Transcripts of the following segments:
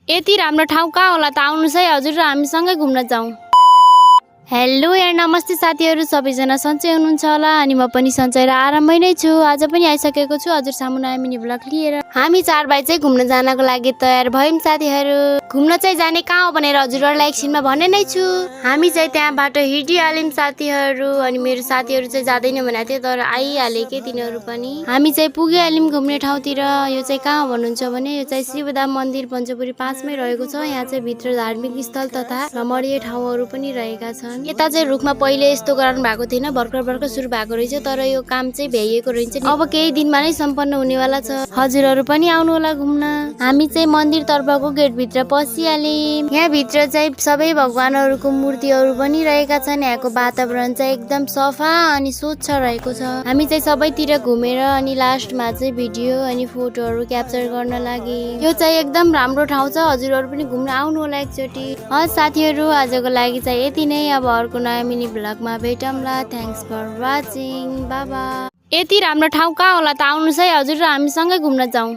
यति राम्रो ठाउँ कहाँ होला त आउनुहोस् है हजुर र हामीसँगै घुम्न जाउँ। हेलो यार नमस्ते साथीहरू, सबैजना सन्चै हुनुहुन्छ होला अनि म पनि सन्चै र आराममै नै छु। आज पनि आइसकेको छु हजुर सामु नयाँ मिनी भ्लग लिएर। हामी 4 भाइ चाहिँ घुम्न जानको लागि तयार भयौँ साथीहरू। घुम्न चाहिँ जाने कहाँ हो भनेर हजुरहरूलाई एकछिनमा भन्ने नै छु। हामी चाहिँ त्यहाँबाट हिँडिहाल्यौँ साथीहरू अनि मेरो साथीहरू चाहिँ जाँदैन भनेको थियो तर आइहाले के तिनीहरू पनि। हामी चाहिँ पुगिहाल्यौँ घुम्ने ठाउँतिर। यो चाहिँ कहाँ हो भन्नुहुन्छ भने यो चाहिँ शिवधाम मन्दिर पञ्चपुरी 5 मै रहेको छ। यहाँ चाहिँ भित्र धार्मिक स्थल तथा रमणीय ठाउँहरू पनि रहेका छन्। यता चाहिँ रुखमा पहिले यस्तो गराउनु भएको थिएन, भर्खर सुरु भएको रहेछ तर यो काम चाहिँ भ्याइएको रहेछ। अब केही दिनमा नै सम्पन्न हुनेवाला छ। हजुरहरू पनि आउनु होला घुम्न। हामी चाहिँ मन्दिर तर्फको गेट भित्र पसिहाल्यौँ। यहाँ भित्र चाहिँ सबै भगवानहरूको मूर्तिहरू पनि रहेका छन्। यहाँको वातावरण चाहिँ एकदम सफा अनि स्वच्छ रहेको छ। हामी चाहिँ सबैतिर घुमेर अनि लास्टमा चाहिँ भिडियो अनि फोटोहरू क्याप्चर गर्न लागि। यो चाहिँ एकदम राम्रो ठाउँ छ, हजुरहरू पनि घुम्न आउनु होला एकचोटि। साथीहरू आजको लागि चाहिँ यति नै। अब अर्को नयाँ मिनी भ्लगमा भेटौँला। Thanks for watching, bye bye. यति राम्रो ठाउँ कहाँ होला त आउनुहोस् है हजुर र हामीसँगै घुम्न जाउँ।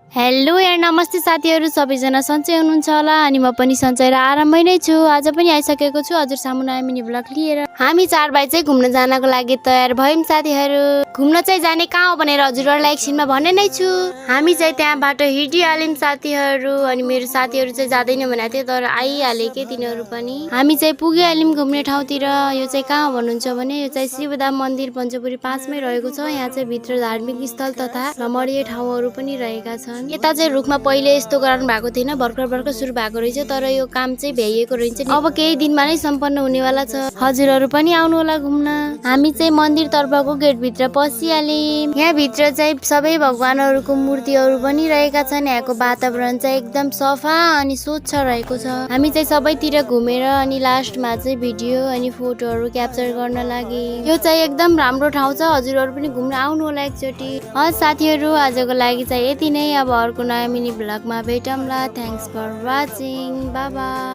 हेलो यार नमस्ते साथीहरू, सबैजना सन्चै हुनुहुन्छ होला अनि म पनि सन्चै र आराममै नै छु। आज पनि आइसकेको छु हजुर सामु नयाँ मिनी भ्लग लिएर। हामी 4 भाइ चाहिँ घुम्न जानको लागि तयार भयौँ साथीहरू। घुम्न चाहिँ जाने कहाँ हो भनेर हजुरहरूलाई एकछिनमा भन्ने नै छु। हामी चाहिँ त्यहाँबाट हिँडिहाल्यौँ साथीहरू अनि मेरो साथीहरू चाहिँ जाँदैन भनेको थियो तर आइहाले के तिनीहरू पनि। हामी चाहिँ पुगिहाल्यौँ घुम्ने ठाउँतिर। यो चाहिँ कहाँ हो भन्नुहुन्छ भने यो चाहिँ शिवधाम मन्दिर पञ्चपुरी 5 मै रहेको छ। यहाँ चाहिँ भित्र धार्मिक स्थल तथा रमणीय ठाउँहरू पनि रहेका छन्। यता चाहिँ रुखमा पहिले यस्तो गराउनु भएको थिएन, भर्खर सुरु भएको रहेछ तर यो काम चाहिँ भ्याइएको रहेछ। अब केही दिनमा नै सम्पन्न हुनेवाला छ। हजुरहरू पनि आउनु होला घुम्न। हामी चाहिँ मन्दिर तर्फको गेट भित्र पसिहाल्यौँ। यहाँ भित्र चाहिँ सबै भगवानहरूको मूर्तिहरू पनि रहेका छन्। यहाँको वातावरण चाहिँ एकदम सफा अनि स्वच्छ रहेको छ। हामी चाहिँ सबैतिर घुमेर अनि लास्टमा चाहिँ भिडियो अनि फोटोहरू क्याप्चर गर्न लागि। यो चाहिँ एकदम राम्रो ठाउँ छ, हजुरहरू पनि घुम्न आउनु होला एकचोटि। साथीहरू आजको लागि चाहिँ यति नै। अब अर्को नयाँ मिनी भ्लगमा भेटौँला। Thanks for watching, bye by.